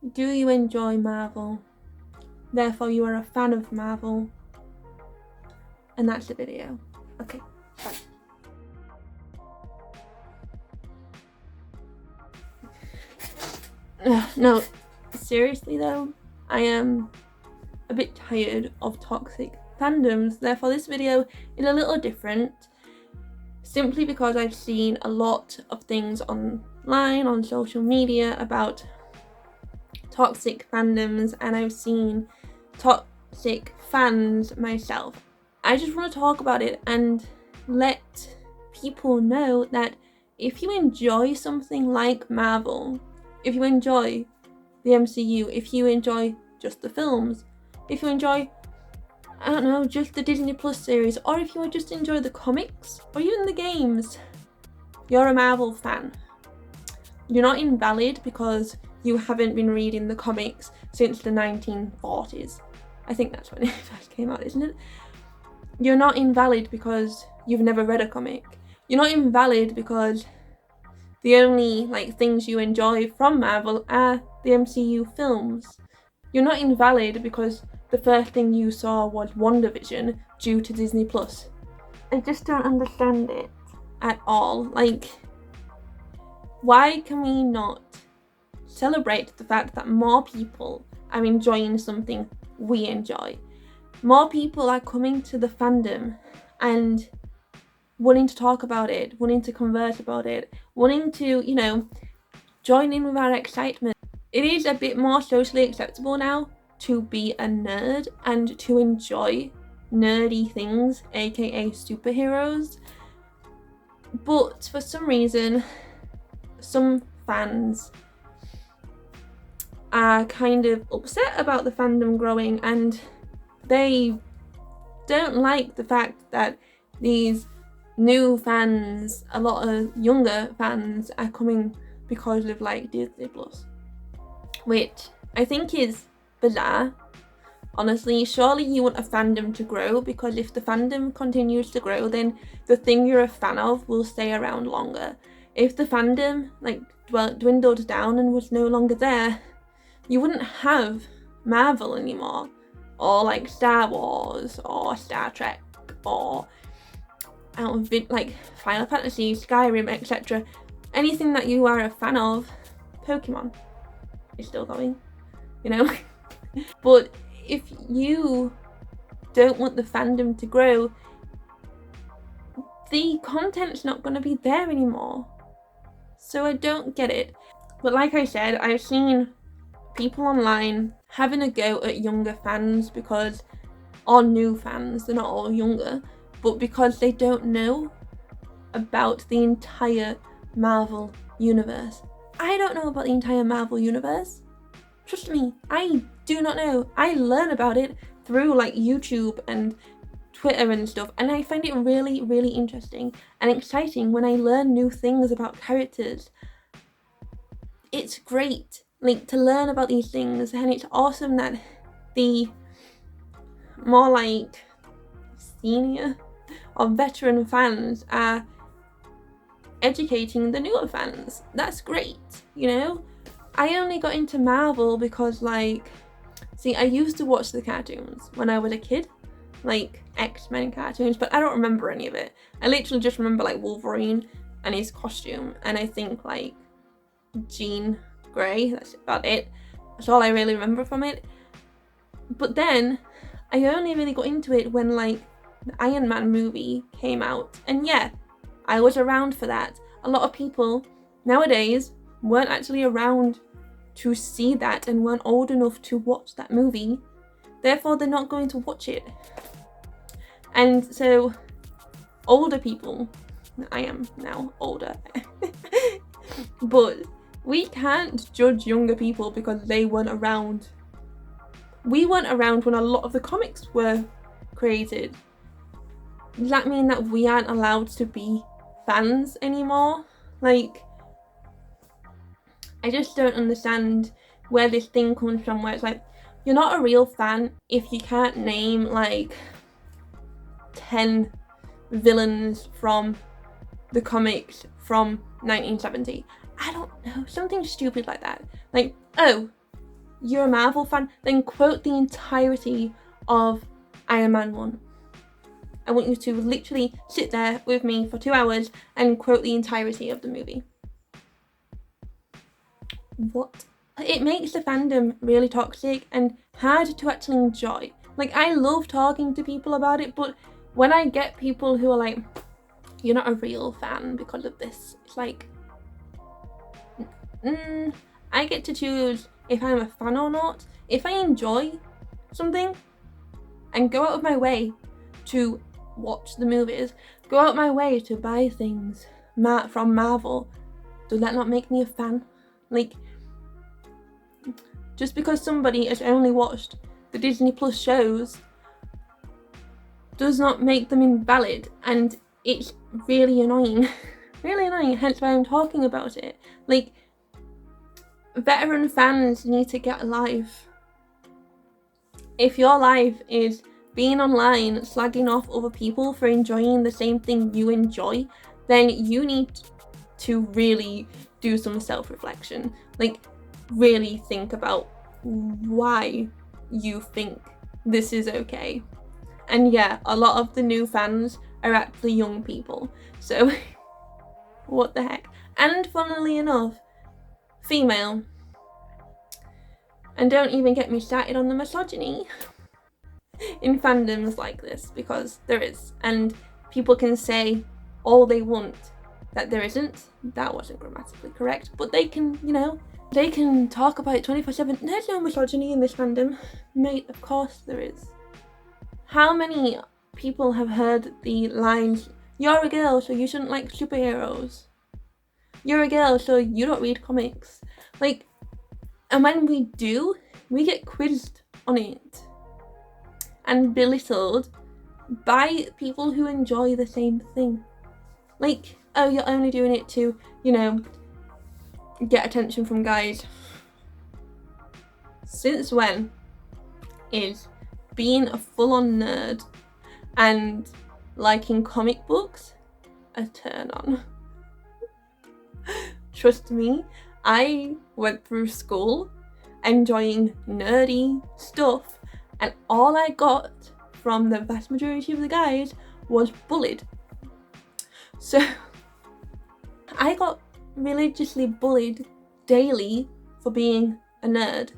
Do you enjoy Marvel? Therefore you are a fan of Marvel. And that's the video. Okay, bye. No, seriously though, I am a bit tired of toxic fandoms. Therefore this video is a little different, simply because I've seen a lot of things online, on social media, about toxic fandoms, and I've seen toxic fans myself. I just want to talk about it and let people know that if you enjoy something like Marvel, if you enjoy the MCU, if you enjoy just the films, if you enjoy, I don't know, just the Disney Plus series, or if you just enjoy the comics, or even the games, you're a Marvel fan. You're not invalid because you haven't been reading the comics since the 1940s. I think that's when it first came out, isn't it? You're not invalid because you've never read a comic. You're not invalid because the only things you enjoy from Marvel are the MCU films. You're not invalid because the first thing you saw was WandaVision due to Disney Plus. I just don't understand it at all. Why can we not celebrate the fact that more people are enjoying something we enjoy? More people are coming to the fandom and wanting to talk about it, wanting to converse about it, wanting to, join in with our excitement. It is a bit more socially acceptable now to be a nerd and to enjoy nerdy things, aka superheroes. But for some reason, some fans are kind of upset about the fandom growing, and they don't like the fact that these new fans, a lot of younger fans, are coming because of Disney Plus, which I think is bizarre. Honestly, surely you want a fandom to grow, because if the fandom continues to grow, then the thing you're a fan of will stay around longer. If the fandom dwindled down and was no longer there, you wouldn't have Marvel anymore, or Star Wars, or Star Trek, or Final Fantasy, Skyrim, etc. Anything that you are a fan of. Pokemon is still going, But if you don't want the fandom to grow, the content's not going to be there anymore. So I don't get it. But like I said, I've seen people online having a go at younger fans or new fans, they're not all younger, but because they don't know about the entire Marvel universe. I don't know about the entire Marvel universe. Trust me, I do not know. I learn about it through YouTube and Twitter and stuff, and I find it really, really interesting and exciting when I learn new things about characters. It's great, to learn about these things, and it's awesome that the more senior or veteran fans are educating the newer fans. That's great, I only got into Marvel because I used to watch the cartoons when I was a kid, X-Men cartoons, but I don't remember any of it. I literally just remember Wolverine and his costume, and I think Jean Grey, that's about it. That's all I really remember from it. But then I only really got into it when the Iron Man movie came out, and yeah, I was around for that. A lot of people nowadays weren't actually around to see that and weren't old enough to watch that movie, therefore they're not going to watch it. And so older people, I am now older, but we can't judge younger people because they weren't around. We weren't around when a lot of the comics were created. Does that mean that we aren't allowed to be fans anymore? I just don't understand where this thing comes from, where it's you're not a real fan if you can't name 10 villains from the comics from 1970. I don't know, something stupid like that. you're a Marvel fan, then quote the entirety of Iron Man 1. I want you to literally sit there with me for 2 hours and quote the entirety of the movie. What? It makes the fandom really toxic and hard to actually enjoy. Like, I love talking to people about it, but when I get people who are like, you're not a real fan because of this, it's like, I get to choose if I'm a fan or not. If I enjoy something and go out of my way to watch the movies, go out of my way to buy things from Marvel, does that not make me a fan? Like, just because somebody has only watched the Disney Plus shows does not make them invalid, and it's really annoying. Really annoying, hence why I'm talking about it. Like, veteran fans need to get a life. If your life is being online slagging off other people for enjoying the same thing you enjoy, then you need to really do some self-reflection. Like, really think about why you think this is okay. And yeah, a lot of the new fans are actually young people, so what the heck. And funnily enough, female. And don't even get me started on the misogyny in fandoms like this, because there is, and people can say all they want that there isn't. That wasn't grammatically correct, but they can, you know, they can talk about it 24/7. There's no misogyny in this fandom. Mate, of course there is. How many people have heard the lines, you're a girl so you shouldn't like superheroes, you're a girl so you don't read comics? Like, and when we do, we get quizzed on it and belittled by people who enjoy the same thing. Like, oh, you're only doing it to, you know, get attention from guys. Since when is being a full-on nerd and liking comic books a turn on? Trust me, I went through school enjoying nerdy stuff, and all I got from the vast majority of the guys was bullied. So I got religiously bullied daily for being a nerd.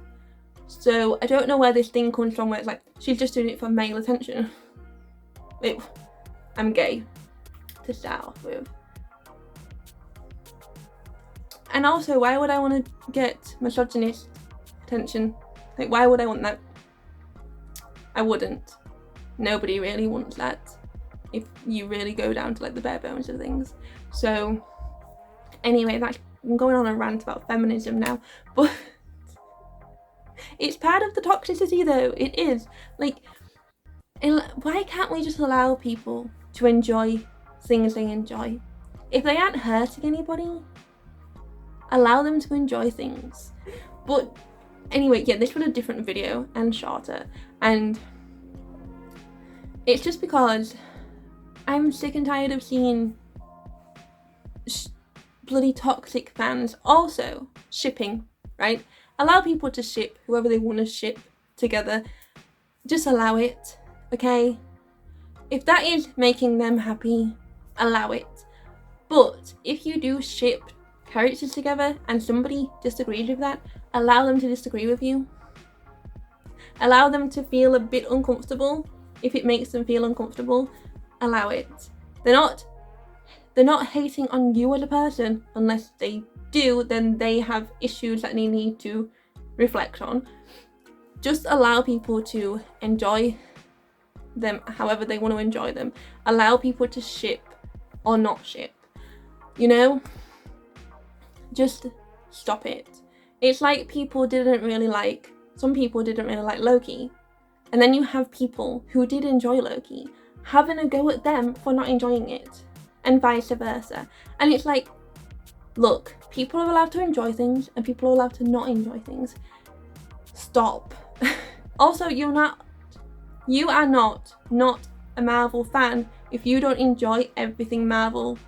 So I don't know where this thing comes from where it's like, she's just doing it for male attention. I'm gay, to start off with. And also, why would I want to get misogynist attention? Like, why would I want that? I wouldn't. Nobody really wants that, if you really go down to like the bare bones of things. So anyway, I'm going on a rant about feminism now, but it's part of the toxicity though. It is. Like, why can't we just allow people to enjoy things they enjoy? If they aren't hurting anybody, allow them to enjoy things. But anyway, yeah, this was a different video and shorter, and it's just because I'm sick and tired of seeing bloody toxic fans. Also, shipping, right? Allow people to ship whoever they want to ship together. Just allow it, okay? If that is making them happy, allow it. But if you do ship characters together and somebody disagrees with that, allow them to disagree with you. Allow them to feel a bit uncomfortable. If it makes them feel uncomfortable, allow it. They're not hating on you as a person. Unless they do, then they have issues that they need to reflect on. Just allow people to enjoy them however they want to enjoy them. Allow people to ship or not ship. You know? Just stop it. It's like some people didn't really like Loki. And then you have people who did enjoy Loki having a go at them for not enjoying it, and vice versa. And it's like, look, people are allowed to enjoy things and people are allowed to not enjoy things. Stop. Also, you are not a Marvel fan if you don't enjoy everything Marvel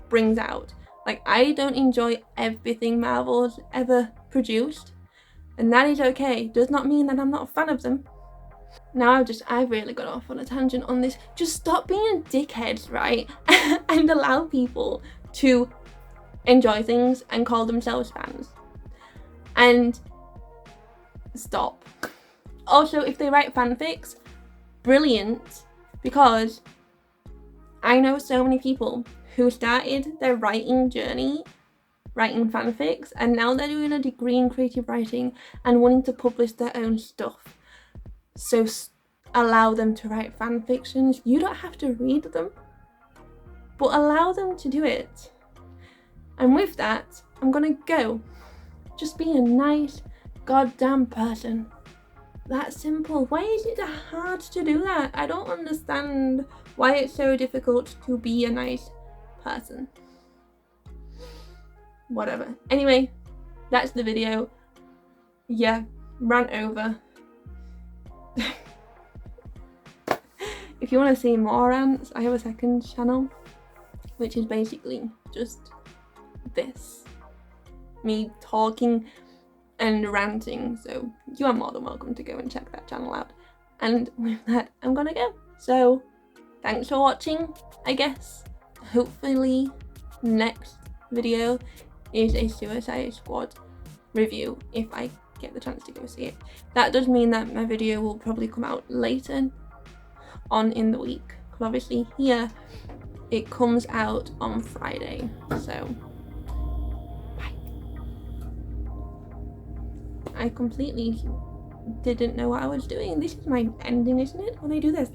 brings out. Like, I don't enjoy everything Marvel's ever produced. And that is okay. Does not mean that I'm not a fan of them. Now I've really got off on a tangent on this. Just stop being dickheads, right? And allow people to enjoy things and call themselves fans. And stop. Also, if they write fanfics, brilliant, because I know so many people who started their writing journey writing fanfics, and now they're doing a degree in creative writing and wanting to publish their own stuff. So allow them to write fan fictions. You don't have to read them, but allow them to do it. And with that, I'm gonna go. Just be a nice goddamn person. That simple. Why is it hard to do that? I don't understand why it's so difficult to be a nice person. Whatever. Anyway, that's the video. Yeah, rant over. If you want to see more rants, I have a second channel, which is basically just this. Me talking and ranting, so you are more than welcome to go and check that channel out. And with that, I'm gonna go. So, thanks for watching, I guess. Hopefully, next video is a Suicide Squad review, if I get the chance to go see it. That does mean that my video will probably come out later on in the week, because obviously here it comes out on Friday, so bye. I completely didn't know what I was doing. This is my ending, isn't it, when I do this?